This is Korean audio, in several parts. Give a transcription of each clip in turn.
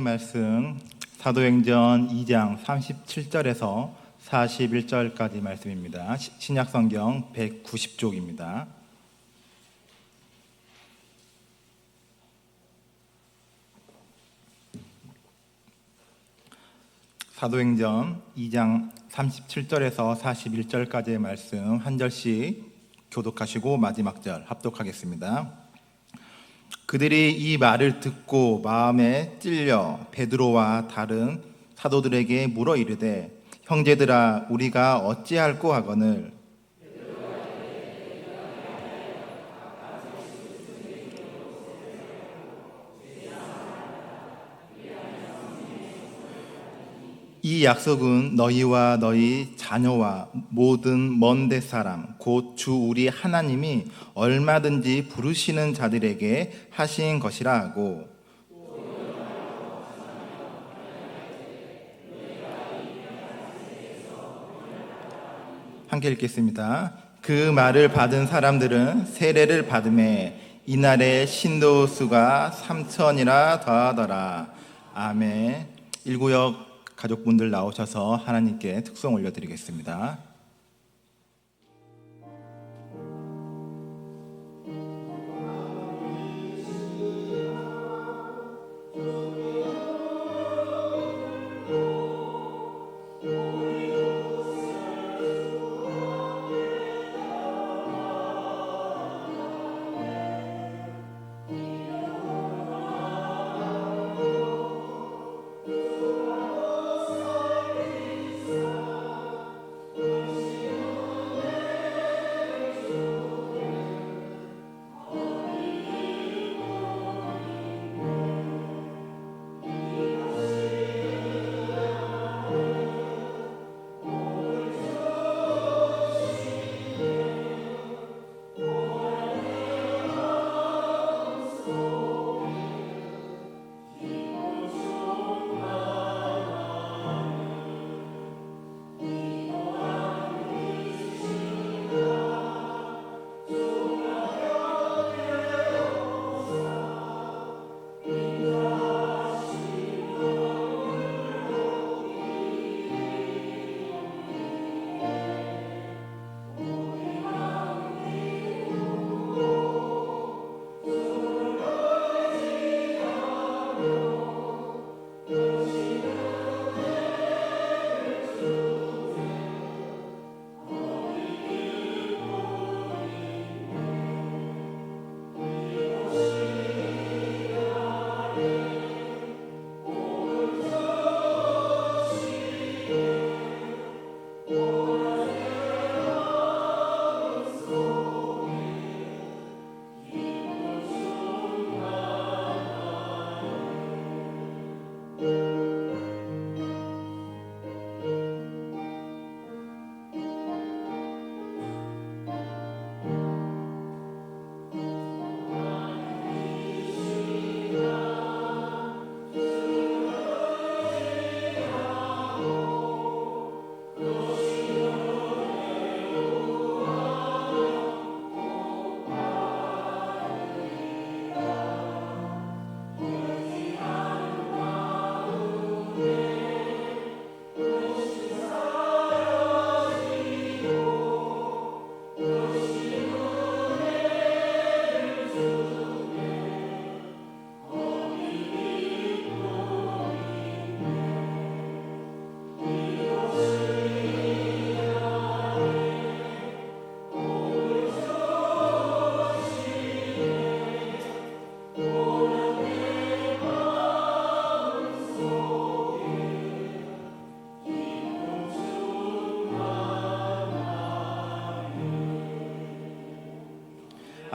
말씀 사도행전 2장 37절에서 41절까지 말씀입니다. 신약성경 190쪽입니다. 사도행전 2장 37절에서 41절까지의 말씀 한 절씩 교독하시고 마지막 절 합독하겠습니다. 그들이 이 말을 듣고 마음에 찔려 베드로와 다른 사도들에게 물어 이르되 형제들아 우리가 어찌할꼬 하거늘 이 약속은 너희와 너희 자녀와 모든 먼데 사람 곧 주 우리 하나님이 얼마든지 부르시는 자들에게 하신 것이라 하고 함께 읽겠습니다. 그 말을 받은 사람들은 세례를 받음에 이날의 신도 수가 3,000이라 더하더라. 아멘. 1구역 가족분들 나오셔서 하나님께 특송 올려드리겠습니다.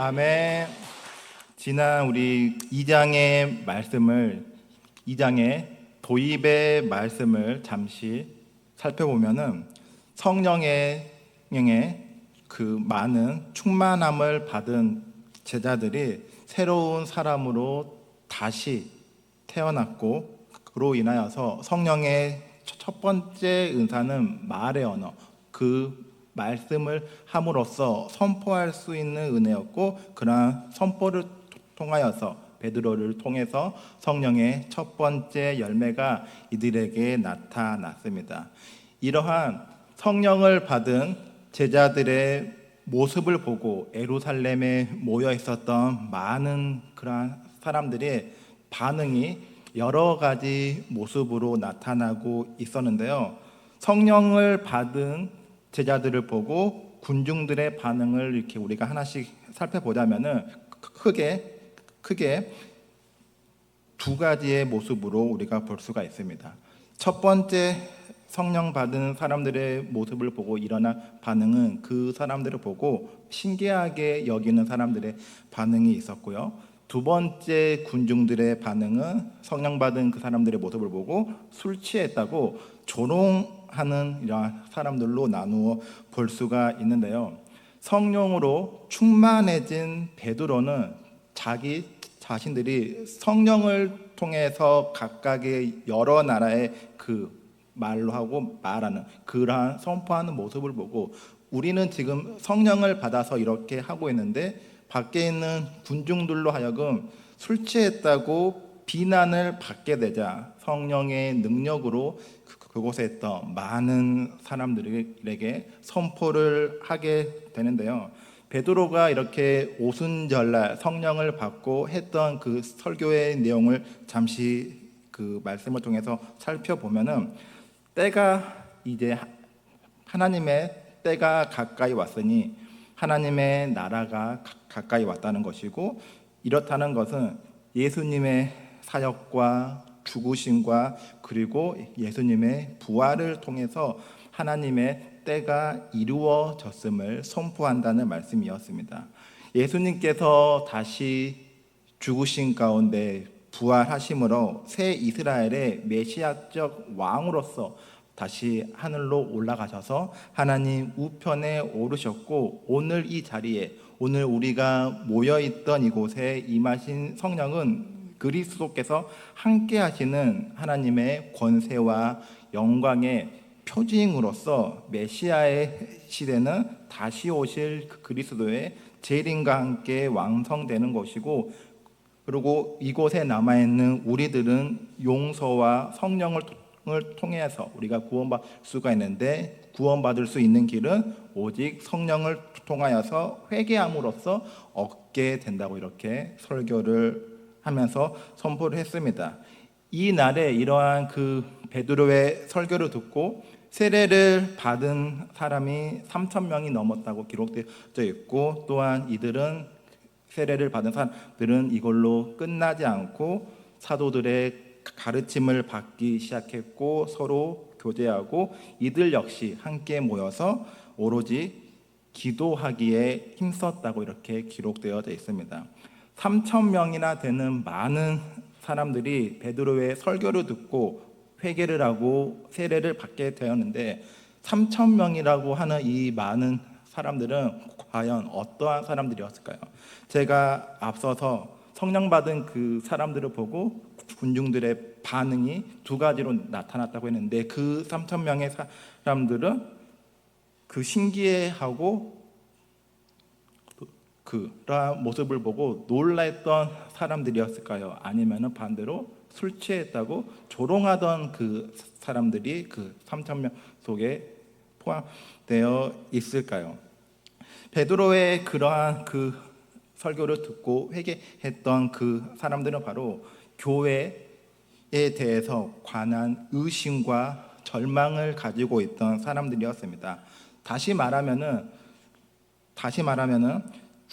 아멘. 지난 우리 2장의 도입의 말씀을 잠시 살펴보면은 성령의 그 많은 충만함을 받은 제자들이 새로운 사람으로 다시 태어났고 그로 인하여서 성령의 첫 번째 은사는 말의 언어, 그 말씀을 함으로써 선포할 수 있는 은혜였고 그러한 선포를 통하여서 베드로를 통해서 성령의 첫 번째 열매가 이들에게 나타났습니다. 이러한 성령을 받은 제자들의 모습을 보고 예루살렘에 모여 있었던 많은 그러한 사람들의 반응이 여러 가지 모습으로 나타나고 있었는데요. 성령을 받은 제자들을 보고 군중들의 반응을 이렇게 우리가 하나씩 살펴보자면은 크게 두 가지의 모습으로 우리가 볼 수가 있습니다. 첫 번째, 성령 받은 사람들의 모습을 보고 일어난 반응은 그 사람들을 보고 신기하게 여기는 사람들의 반응이 있었고요. 두 번째 군중들의 반응은 성령 받은 그 사람들의 모습을 보고 술 취했다고 조롱하는 이러한 사람들로 나누어 볼 수가 있는데요. 성령으로 충만해진 베드로는 자기 자신들이 성령을 통해서 각각의 여러 나라의 그 말로 하고 말하는 그러한 선포하는 모습을 보고 우리는 지금 성령을 받아서 이렇게 하고 있는데 밖에 있는 군중들로 하여금 술 취했다고 비난을 받게 되자 성령의 능력으로 그곳에 있던 많은 사람들에게 선포를 하게 되는데요. 베드로가 이렇게 오순절날 성령을 받고 했던 그 설교의 내용을 잠시 그 말씀을 통해서 살펴보면은 때가 이제 하나님의 때가 가까이 왔으니 하나님의 나라가 가까이 왔다는 것이고, 이렇다는 것은 예수님의 사역과 죽으심과 그리고 예수님의 부활을 통해서 하나님의 때가 이루어졌음을 선포한다는 말씀이었습니다. 예수님께서 다시 죽으신 가운데 부활하심으로 새 이스라엘의 메시아적 왕으로서 다시 하늘로 올라가셔서 하나님 우편에 오르셨고, 오늘 이 자리에 오늘 우리가 모여있던 이곳에 임하신 성령은 그리스도께서 함께 하시는 하나님의 권세와 영광의 표징으로서 메시아의 시대는 다시 오실 그리스도의 재림과 함께 완성되는 것이고, 그리고 이곳에 남아있는 우리들은 용서와 성령을 통해서 우리가 구원받을 수가 있는데, 구원받을 수 있는 길은 오직 성령을 통하여서 회개함으로써 얻게 된다고 이렇게 설교를 하면서 선포를 했습니다. 이 날에 이러한 그 베드로의 설교를 듣고 세례를 받은 사람이 3,000명이 넘었다고 기록되어 있고, 또한 이들은 세례를 받은 사람들은 이걸로 끝나지 않고 사도들의 가르침을 받기 시작했고 서로 교제하고 이들 역시 함께 모여서 오로지 기도하기에 힘썼다고 이렇게 기록되어 있습니다. 3,000명이나 되는 많은 사람들이 베드로의 설교를 듣고 회개를 하고 세례를 받게 되었는데, 3,000명이라고 하는 이 많은 사람들은 과연 어떠한 사람들이었을까요? 제가 앞서서 성령 받은 그 사람들을 보고 군중들의 반응이 두 가지로 나타났다고 했는데, 그 3,000명의 사람들은 그 신기해하고 그러한 모습을 보고 놀랐던 사람들이었을까요? 아니면 반대로 술 취했다고 조롱하던 그 사람들이 그 3,000명 속에 포함되어 있을까요? 베드로의 그러한 그 설교를 듣고 회개했던 그 사람들은 바로 교회에 대해서 관한 의심과 절망을 가지고 있던 사람들이었습니다. 다시 말하면은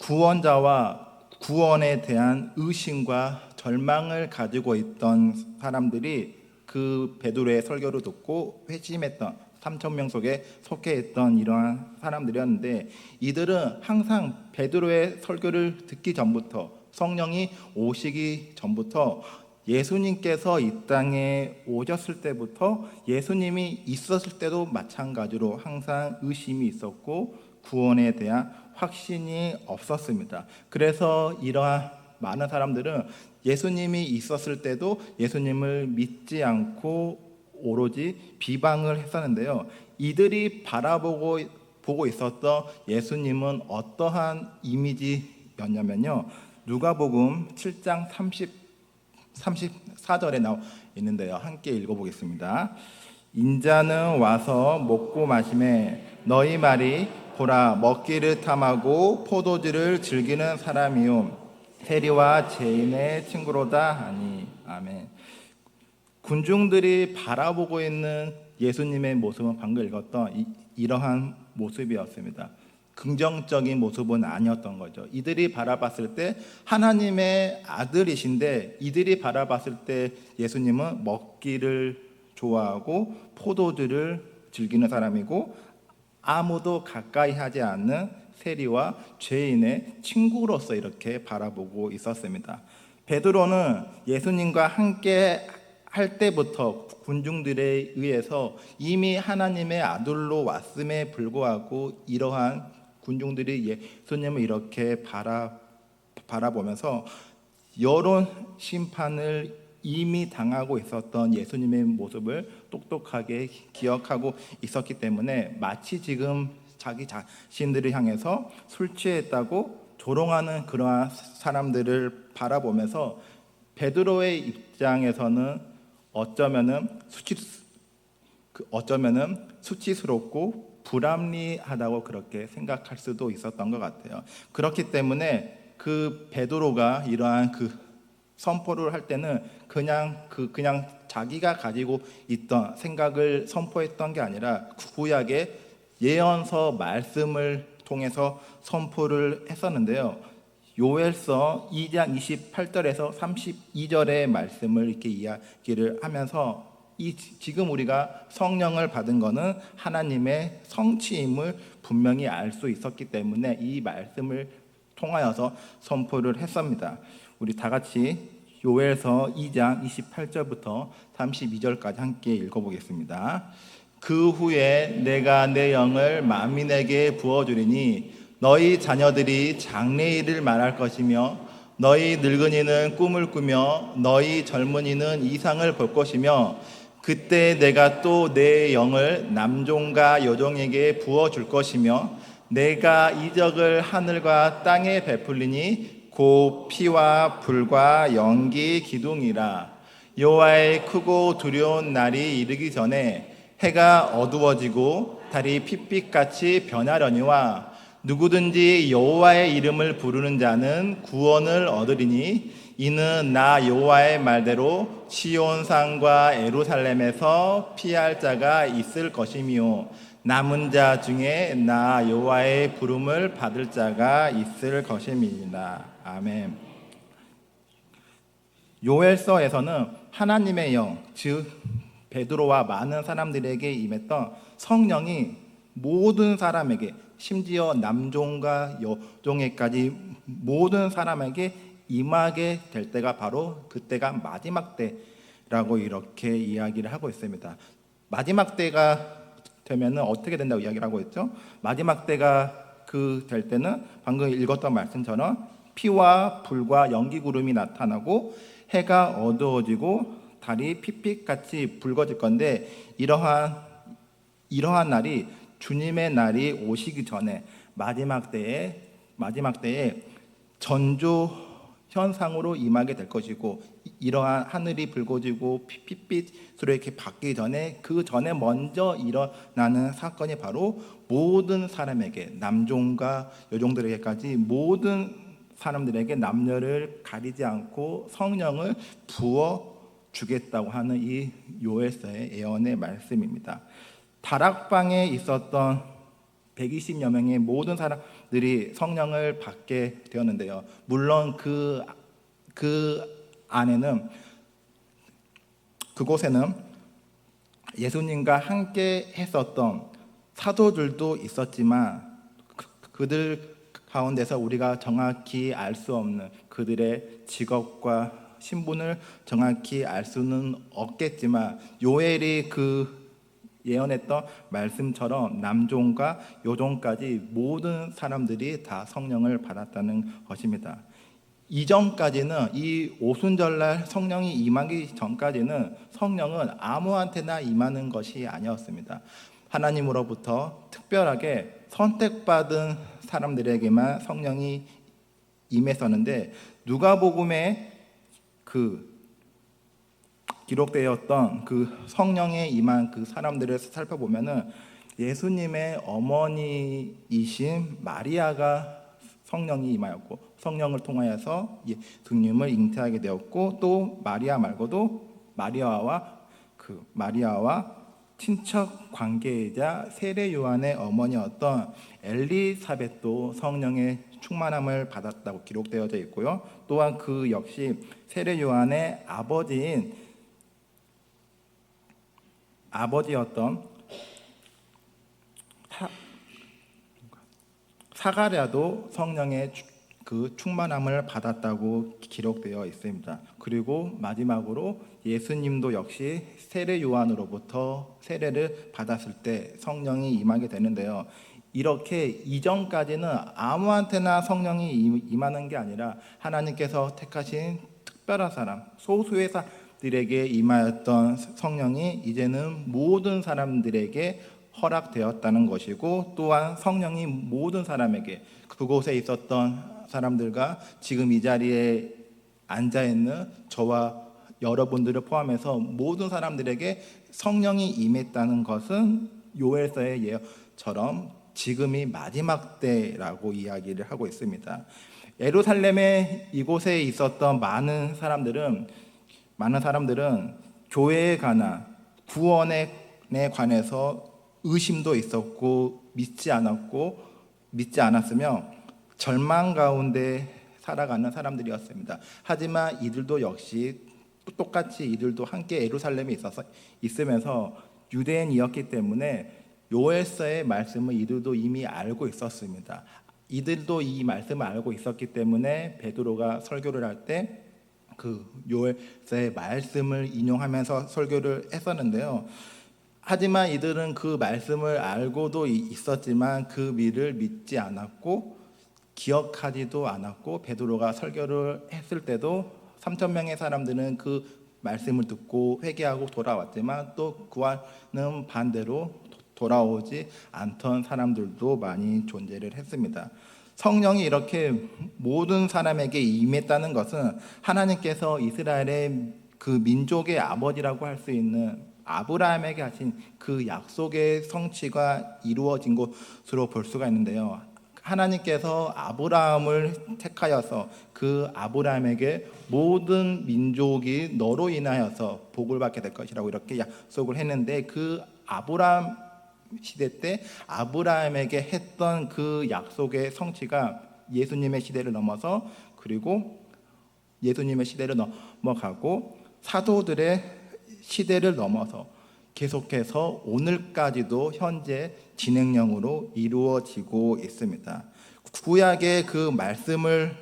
구원자와 구원에 대한 의심과 절망을 가지고 있던 사람들이 그 베드로의 설교를 듣고 회심했던 3,000명 속에 속해 있던 이러한 사람들이었는데, 이들은 항상 베드로의 설교를 듣기 전부터, 성령이 오시기 전부터, 예수님께서 이 땅에 오셨을 때부터, 예수님이 있었을 때도 마찬가지로 항상 의심이 있었고 구원에 대한 확신이 없었습니다. 그래서 이러한 많은 사람들은 예수님이 있었을 때도 예수님을 믿지 않고 오로지 비방을 했었는데요. 이들이 보고 있었던 예수님은 어떠한 이미지였냐면요, 누가복음 7장 34절에 나와 있는데요. 함께 읽어보겠습니다. 인자는 와서 먹고 마시매 너희 말이 보라 먹기를 탐하고 포도주를 즐기는 사람이요 세리와 죄인의 친구로다 하니. 아멘. 군중들이 바라보고 있는 예수님의 모습은 방금 읽었던 이러한 모습이었습니다. 긍정적인 모습은 아니었던 거죠. 이들이 바라봤을 때 하나님의 아들이신데, 이들이 바라봤을 때 예수님은 먹기를 좋아하고 포도주를 즐기는 사람이고 아무도 가까이 하지 않는 세리와 죄인의 친구로서 이렇게 바라보고 있었습니다. 베드로는 예수님과 함께 할 때부터 군중들에 의해서 이미 하나님의 아들로 왔음에 불구하고 이러한 군중들이 예수님을 이렇게 바라보면서 여론 심판을 이미 당하고 있었던 예수님의 모습을 똑똑하게 기억하고 있었기 때문에 마치 지금 자기 자신들을 향해서 술 취했다고 조롱하는 그러한 사람들을 바라보면서 베드로의 입장에서는 어쩌면은 수치스럽고 불합리하다고 그렇게 생각할 수도 있었던 것 같아요. 그렇기 때문에 그 베드로가 이러한 선포를 할 때는 그냥 자기가 가지고 있던 생각을 선포했던 게 아니라 구약의 예언서 말씀을 통해서 선포를 했었는데요. 요엘서 2장 28절에서 32절의 말씀을 이렇게 이야기를 하면서 지금 우리가 성령을 받은 것은 하나님의 성취임을 분명히 알 수 있었기 때문에 이 말씀을 통하여서 선포를 했습니다. 우리 다 같이 요엘서 2장 28절부터 32절까지 함께 읽어보겠습니다. 그 후에 내가 내 영을 만민에게 부어주리니 너희 자녀들이 장래일을 말할 것이며 너희 늙은이는 꿈을 꾸며 너희 젊은이는 이상을 볼 것이며 그때 내가 또 내 영을 남종과 여종에게 부어줄 것이며 내가 이적을 하늘과 땅에 베풀리니 곧 피와 불과 연기 기둥이라. 여호와의 크고 두려운 날이 이르기 전에 해가 어두워지고 달이 핏빛같이 변하려니와 누구든지 여호와의 이름을 부르는 자는 구원을 얻으리니 이는 나 여호와의 말대로 시온산과 예루살렘에서 피할 자가 있을 것이며 남은 자 중에 나 여호와의 부름을 받을 자가 있을 것임이니라. 아멘. 요엘서에서는 하나님의 영, 즉 베드로와 많은 사람들에게 임했던 성령이 모든 사람에게, 심지어 남종과 여종에까지 모든 사람에게 임하게 될 때가 바로 그때가 마지막 때라고 이렇게 이야기를 하고 있습니다. 마지막 때가 되면은 어떻게 된다고 이야기를 하고 있죠? 마지막 때가 될 때는 방금 읽었던 말씀처럼 피와 불과 연기 구름이 나타나고 해가 어두워지고 달이 핏빛같이 붉어질 건데 이러한 날이 주님의 날이 오시기 전에 마지막 때에 전조 현상으로 임하게 될 것이고 이러한 하늘이 붉어지고 핏빛으로 이렇게 바뀌기 전에 그 전에 먼저 일어나는 사건이 바로 모든 사람에게 남종과 여종들에게까지 모든 사람들에게 남녀를 가리지 않고 성령을 부어 주겠다고 하는 이 요엘서의 예언의 말씀입니다. 다락방에 있었던 120여 명의 모든 사람들이 성령을 받게 되었는데요. 물론 그 안에는, 그곳에는 예수님과 함께 했었던 사도들도 있었지만 그들 가운데서 우리가 정확히 알 수 없는 그들의 직업과 신분을 정확히 알 수는 없겠지만 요엘이 예언했던 말씀처럼 남종과 여종까지 모든 사람들이 다 성령을 받았다는 것입니다. 이전까지는 이 오순절날 성령이 임하기 전까지는 성령은 아무한테나 임하는 것이 아니었습니다. 하나님으로부터 특별하게 선택받은 사람들에게만 성령이 임했었는데 누가복음에 그 기록되었던 그 성령에 임한 그 사람들을 살펴보면은 예수님의 어머니이신 마리아가 성령이 임하였고 성령을 통하여서 예수님을 잉태하게 되었고, 또 마리아 말고도 마리아와 친척 관계이자 세례 요한의 어머니였던 엘리사벳도 성령의 충만함을 받았다고 기록되어져 있고요. 또한 그 역시 세례 요한의 아버지였던 사가랴도 성령의 그 충만함을 받았다고 기록되어 있습니다. 그리고 마지막으로 예수님도 역시 세례 요한으로부터 세례를 받았을 때 성령이 임하게 되는데요. 이렇게 이전까지는 아무한테나 성령이 임하는 게 아니라 하나님께서 택하신 특별한 사람, 소수의 사람들에게 임하였던 성령이 이제는 모든 사람들에게 허락되었다는 것이고, 또한 성령이 모든 사람에게, 그곳에 있었던 사람들과 지금 이 자리에 앉아 있는 저와 여러분들을 포함해서 모든 사람들에게 성령이 임했다는 것은 요엘서의 예언처럼 지금이 마지막 때라고 이야기를 하고 있습니다. 예루살렘의 이곳에 있었던 많은 사람들은 교회에 관한 구원에 관해서 의심도 있었고 믿지 않았으며 절망 가운데 살아가는 사람들이었습니다. 하지만 이들도 역시 똑같이 이들도 함께 예루살렘에 있으면서 유대인이었기 때문에 요엘서의 말씀을 이들도 이미 알고 있었습니다. 이들도 이 말씀을 알고 있었기 때문에 베드로가 설교를 할 때 그 요엘서의 말씀을 인용하면서 설교를 했었는데요. 하지만 이들은 그 말씀을 알고도 있었지만 그 미를 믿지 않았고 기억하지도 않았고, 베드로가 설교를 했을 때도 3천 명의 사람들은 그 말씀을 듣고 회개하고 돌아왔지만 또 그와는 반대로 돌아오지 않던 사람들도 많이 존재를 했습니다. 성령이 이렇게 모든 사람에게 임했다는 것은 하나님께서 이스라엘의 그 민족의 아버지라고 할 수 있는 아브라함에게 하신 그 약속의 성취가 이루어진 것으로 볼 수가 있는데요. 하나님께서 아브라함을 택하여서 그 아브라함에게 모든 민족이 너로 인하여서 복을 받게 될 것이라고 이렇게 약속을 했는데, 그 아브라함 시대 때 아브라함에게 했던 그 약속의 성취가 예수님의 시대를 넘어서, 그리고 예수님의 시대를 넘어가고 사도들의 시대를 넘어서 계속해서 오늘까지도 현재 진행형으로 이루어지고 있습니다. 구약의 그 말씀을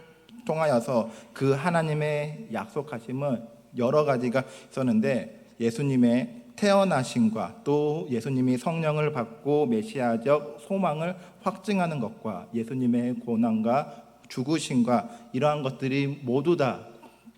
통하여서 그 하나님의 약속하심은 여러 가지가 있었는데, 예수님의 태어나심과 또 예수님이 성령을 받고 메시아적 소망을 확증하는 것과 예수님의 고난과 죽으심과 이러한 것들이 모두 다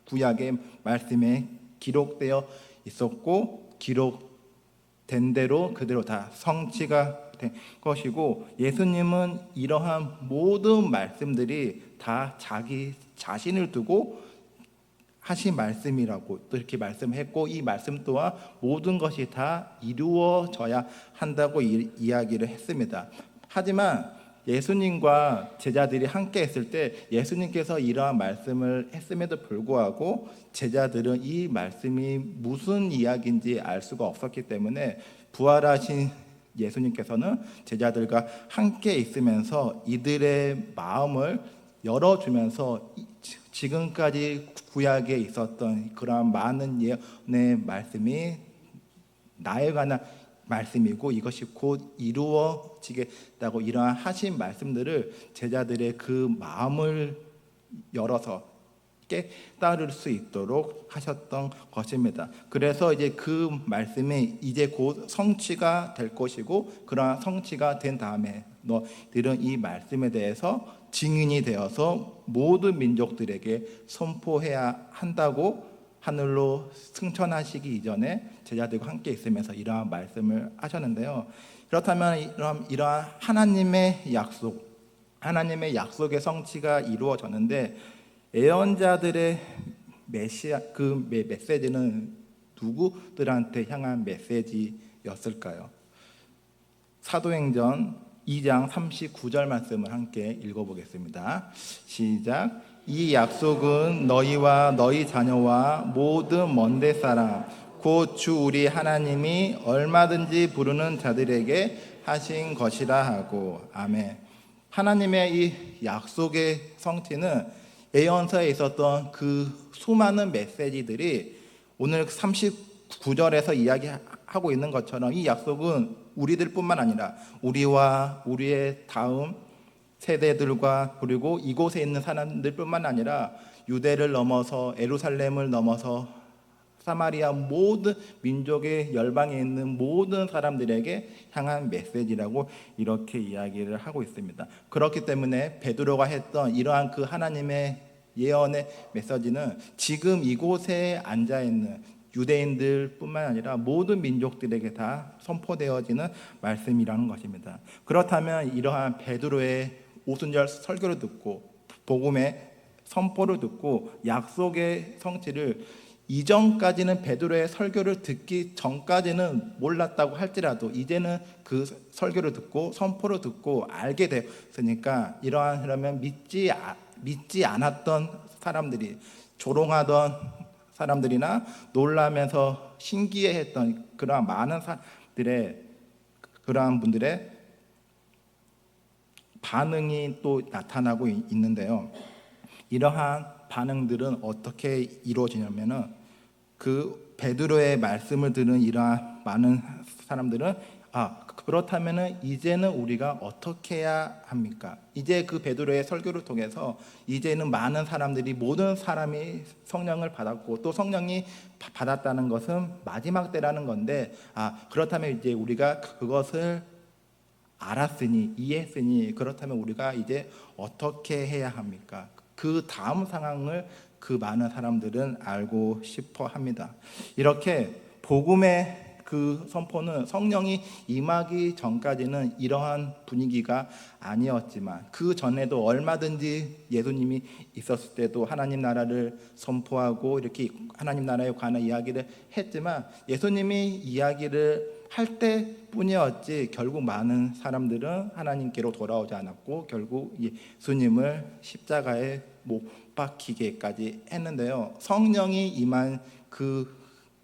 구약의 말씀에 기록되어 있었고, 기록된 대로 그대로 다 성취가 된 것이고, 예수님은 이러한 모든 말씀들이 다 자기 자신을 두고 하신 말씀이라고 또 이렇게 말씀했고, 이 말씀 또한 모든 것이 다 이루어져야 한다고 이야기를 했습니다. 하지만 예수님과 제자들이 함께 했을 때 예수님께서 이러한 말씀을 했음에도 불구하고 제자들은 이 말씀이 무슨 이야기인지 알 수가 없었기 때문에 부활하신 예수님께서는 제자들과 함께 있으면서 이들의 마음을 열어주면서 지금까지 구약에 있었던 그러한 많은 예언의 말씀이 나에 관한 말씀이고 이것이 곧 이루어지겠다고 이러한 하신 말씀들을 제자들의 그 마음을 열어서 깨달을 수 있도록 하셨던 것입니다. 그래서 이제 그 말씀이 이제 곧 성취가 될 것이고, 그러한 성취가 된 다음에 너희들은 이 말씀에 대해서 증인이 되어서 모든 민족들에게 선포해야 한다고 하늘로 승천하시기 이전에 제자들과 함께 있으면서 이러한 말씀을 하셨는데요. 그렇다면 이러한 하나님의 약속의 성취가 이루어졌는데, 예언자들의 메시지는 누구들한테 향한 메시지였을까요? 사도행전 2장 39절 말씀을 함께 읽어보겠습니다. 시작. 이 약속은 너희와 너희 자녀와 모든 먼데 사람 곧 주 우리 하나님이 얼마든지 부르는 자들에게 하신 것이라 하고. 아멘. 하나님의 이 약속의 성취는 예언서에 있었던 그 수많은 메시지들이 오늘 39절에서 이야기하고 있는 것처럼 이 약속은 우리들뿐만 아니라 우리와 우리의 다음 세대들과 그리고 이곳에 있는 사람들뿐만 아니라 유대를 넘어서 예루살렘을 넘어서 사마리아 모든 민족의 열방에 있는 모든 사람들에게 향한 메시지라고 이렇게 이야기를 하고 있습니다. 그렇기 때문에 베드로가 했던 이러한 그 하나님의 예언의 메시지는 지금 이곳에 앉아 있는 유대인들뿐만 아니라 모든 민족들에게 다 선포되어지는 말씀이라는 것입니다. 그렇다면 이러한 베드로의 오순절 설교를 듣고 복음의 선포를 듣고 약속의 성취를 이전까지는 베드로의 설교를 듣기 전까지는 몰랐다고 할지라도 이제는 그 설교를 듣고 선포를 듣고 알게 됐으니까 그러면 믿지 않았던 사람들이, 조롱하던 사람들이나 놀라면서 신기해했던 그러한 많은 사람들의, 그러한 분들의 반응이 또 나타나고 있는데요. 이러한 반응들은 어떻게 이루어지냐면은 그 베드로의 말씀을 들은 이러한 많은 사람들은 그렇다면은 이제는 우리가 어떻게 해야 합니까? 이제 그 베드로의 설교를 통해서 이제는 많은 사람들이, 모든 사람이 성령을 받았고 또 성령이 받았다는 것은 마지막 때라는 건데 그렇다면 이제 우리가 그것을 알았으니, 이해했으니, 그렇다면 우리가 이제 어떻게 해야 합니까? 그 다음 상황을 그 많은 사람들은 알고 싶어 합니다. 이렇게 복음의 그 선포는 성령이 임하기 전까지는 이러한 분위기가 아니었지만, 그 전에도 얼마든지 예수님이 있었을 때도 하나님 나라를 선포하고 이렇게 하나님 나라에 관한 이야기를 했지만 예수님이 이야기를 할 때뿐이었지 결국 많은 사람들은 하나님께로 돌아오지 않았고 결국 예수님을 십자가에 못 박히게까지 했는데요. 성령이 임한 그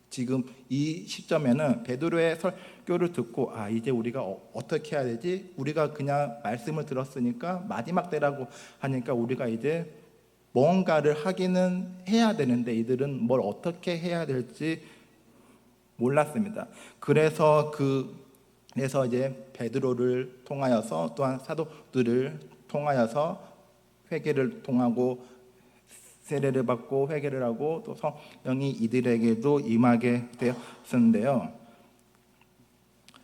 지금 이 시점에는 베드로의 설교를 듣고 이제 우리가 어떻게 해야 되지? 우리가 그냥 말씀을 들었으니까 마지막 때라고 하니까 우리가 이제 뭔가를 하기는 해야 되는데 이들은 뭘 어떻게 해야 될지 몰랐습니다. 그래서 이제 베드로를 통하여서 또한 사도들을 통하여서 회개를 통하고 세례를 받고 회개를 하고 또 성령이 이들에게도 임하게 되었는데요.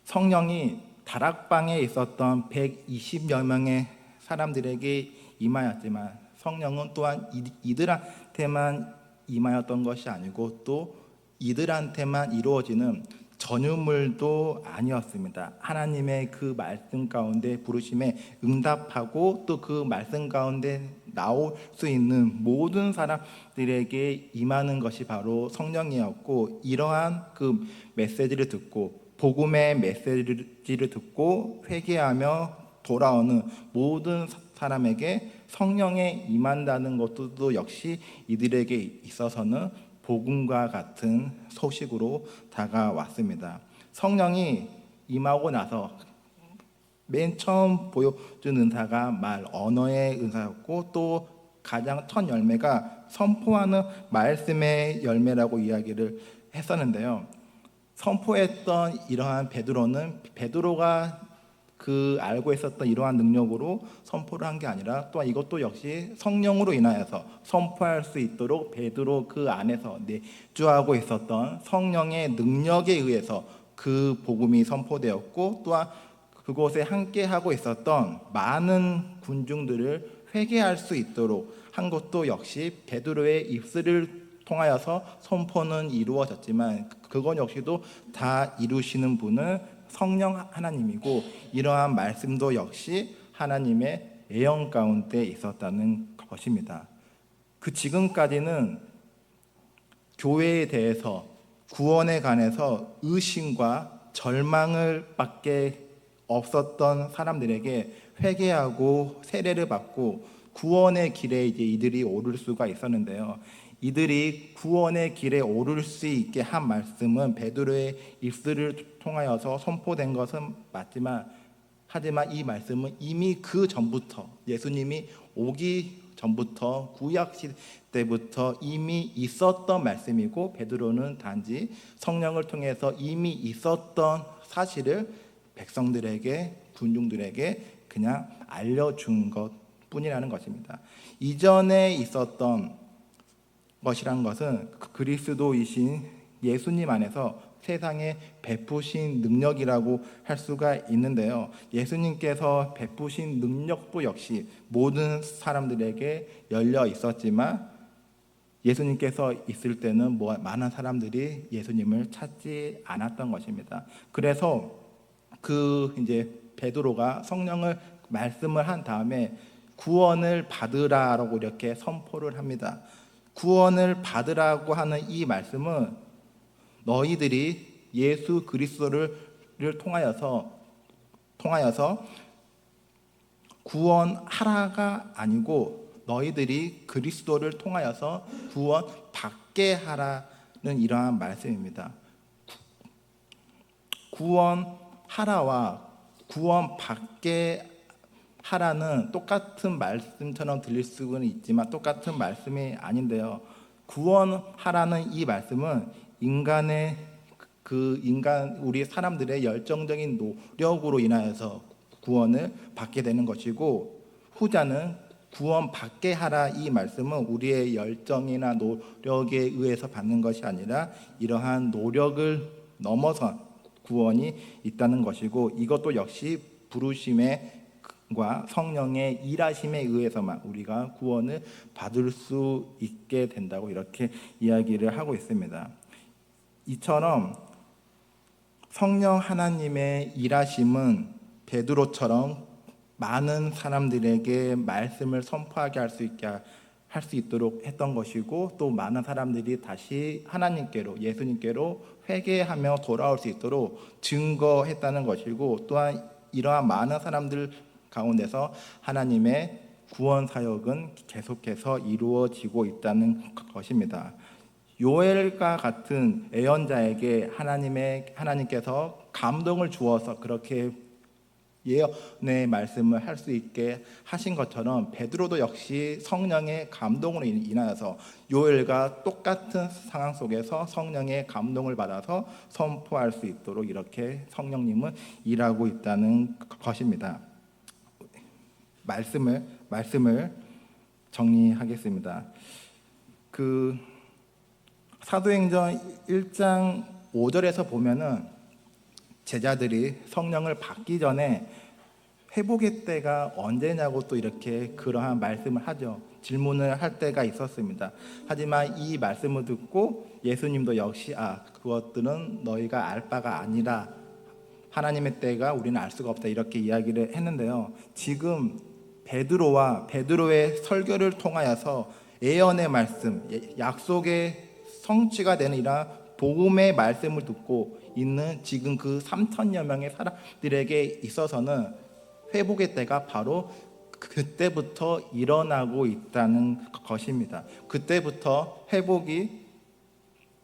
성령이 다락방에 있었던 120여 명의 사람들에게 임하였지만 성령은 또한 이들한테만 임하였던 것이 아니고 또 이들한테만 이루어지는 전유물도 아니었습니다. 하나님의 그 말씀 가운데 부르심에 응답하고 또 그 말씀 가운데 나올 수 있는 모든 사람들에게 임하는 것이 바로 성령이었고, 이러한 그 메시지를 듣고 복음의 메시지를 듣고 회개하며 돌아오는 모든 사람에게 성령에 임한다는 것도 역시 이들에게 있어서는 복음과 같은 소식으로 다가왔습니다. 성령이 임하고 나서 맨 처음 보여준 은사가 말 언어의 은사였고 또 가장 첫 열매가 선포하는 말씀의 열매라고 이야기를 했었는데요. 선포했던 이러한 베드로가 그 알고 있었던 이러한 능력으로 선포를 한 게 아니라 또한 이것도 역시 성령으로 인하여서 선포할 수 있도록 베드로 그 안에서 내주하고 있었던 성령의 능력에 의해서 그 복음이 선포되었고, 또한 그곳에 함께하고 있었던 많은 군중들을 회개할 수 있도록 한 것도 역시 베드로의 입술을 통하여서 선포는 이루어졌지만 그것 역시도 다 이루시는 분은 성령 하나님이고, 이러한 말씀도 역시 하나님의 예언 가운데 있었다는 것입니다. 그 지금까지는 교회에 대해서 구원에 관해서 의심과 절망을 밖에 없었던 사람들에게 회개하고 세례를 받고 구원의 길에 이제 이들이 오를 수가 있었는데요. 이들이 구원의 길에 오를 수 있게 한 말씀은 베드로의 입술을 통하여서 선포된 것은 맞지만, 하지만 이 말씀은 이미 그 전부터, 예수님이 오기 전부터, 구약 시대부터 이미 있었던 말씀이고, 베드로는 단지 성령을 통해서 이미 있었던 사실을 백성들에게, 군중들에게 그냥 알려준 것 뿐이라는 것입니다. 이전에 있었던 것이란 것은 그리스도이신 예수님 안에서 세상에 베푸신 능력이라고 할 수가 있는데요. 예수님께서 베푸신 능력도 역시 모든 사람들에게 열려 있었지만, 예수님께서 있을 때는 많은 사람들이 예수님을 찾지 않았던 것입니다. 그래서 이제 베드로가 성령을 말씀을 한 다음에 구원을 받으라라고 이렇게 선포를 합니다. 구원을 받으라고 하는 이 말씀은 너희들이 예수 그리스도를 통하여서 구원하라가 아니고 너희들이 그리스도를 통하여서 구원받게 하라는 이러한 말씀입니다. 구원하라와 구원받게 하라는 똑같은 말씀처럼 들릴 수는 있지만 똑같은 말씀이 아닌데요. 구원하라는 이 말씀은 우리 사람들의 열정적인 노력으로 인하여서 구원을 받게 되는 것이고, 후자는 구원받게 하라 이 말씀은 우리의 열정이나 노력에 의해서 받는 것이 아니라 이러한 노력을 넘어선 구원이 있다는 것이고, 이것도 역시 부르심과 성령의 일하심에 의해서만 우리가 구원을 받을 수 있게 된다고 이렇게 이야기를 하고 있습니다. 이처럼 성령 하나님의 일하심은 베드로처럼 많은 사람들에게 말씀을 선포하게 할 수 있도록 했던 것이고, 또 많은 사람들이 다시 하나님께로, 예수님께로 회개하며 돌아올 수 있도록 증거했다는 것이고, 또한 이러한 많은 사람들 가운데서 하나님의 구원 사역은 계속해서 이루어지고 있다는 것입니다. 요엘과 같은 예언자에게 하나님께서 감동을 주어서 그렇게 예언의 말씀을 할 수 있게 하신 것처럼 베드로도 역시 성령의 감동으로 인하여서 요엘과 똑같은 상황 속에서 성령의 감동을 받아서 선포할 수 있도록 이렇게 성령님은 일하고 있다는 것입니다. 말씀을 정리하겠습니다. 사도행전 1장 5절에서 보면은 제자들이 성령을 받기 전에 회복의 때가 언제냐고 또 이렇게 그러한 말씀을 하죠. 질문을 할 때가 있었습니다. 하지만 이 말씀을 듣고 예수님도 역시 그것들은 너희가 알 바가 아니라 하나님의 때가 우리는 알 수가 없다 이렇게 이야기를 했는데요. 지금 베드로와 베드로의 설교를 통하여서 예언의 말씀, 약속의 성취가 되는 이러한 복음의 말씀을 듣고 있는 지금 그 3천여 명의 사람들에게 있어서는 회복의 때가 바로 그때부터 일어나고 있다는 것입니다. 그때부터 회복이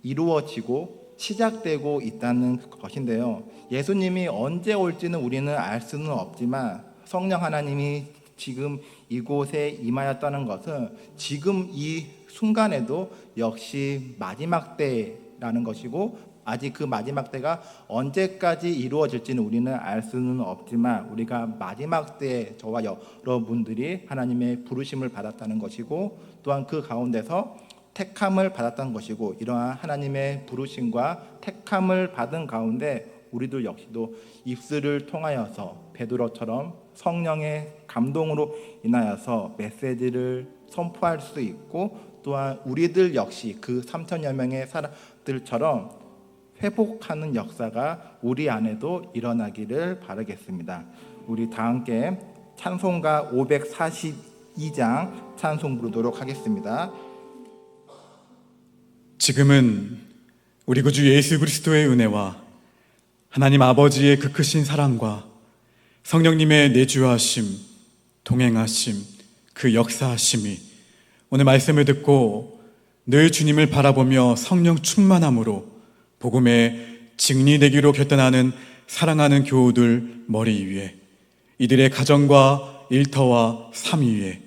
이루어지고 시작되고 있다는 것인데요. 예수님이 언제 올지는 우리는 알 수는 없지만 성령 하나님이 지금 이곳에 임하였다는 것은 지금 이 순간에도 역시 마지막 때라는 것이고, 아직 그 마지막 때가 언제까지 이루어질지는 우리는 알 수는 없지만 우리가 마지막 때에 저와 여러분들이 하나님의 부르심을 받았다는 것이고, 또한 그 가운데서 택함을 받았다는 것이고, 이러한 하나님의 부르심과 택함을 받은 가운데 우리들 역시도 입술을 통하여서 베드로처럼 성령의 감동으로 인하여서 메시지를 선포할 수 있고, 또한 우리들 역시 그 3천여 명의 사람들처럼 회복하는 역사가 우리 안에도 일어나기를 바라겠습니다. 우리 다 함께 찬송가 2장 찬송 부르도록 하겠습니다. 지금은 우리 구주 예수 그리스도의 은혜와 하나님 아버지의 그 크신 사랑과 성령님의 내주하심, 동행하심, 그 역사하심이 오늘 말씀을 듣고 늘 주님을 바라보며 성령 충만함으로 복음의 증리되기로 결단하는 사랑하는 교우들 머리 위에, 이들의 가정과 일터와 삶 위에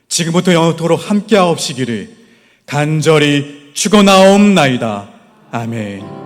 지금부터 영원토록 함께하옵시기를 간절히 축원하옵나이다. 아멘.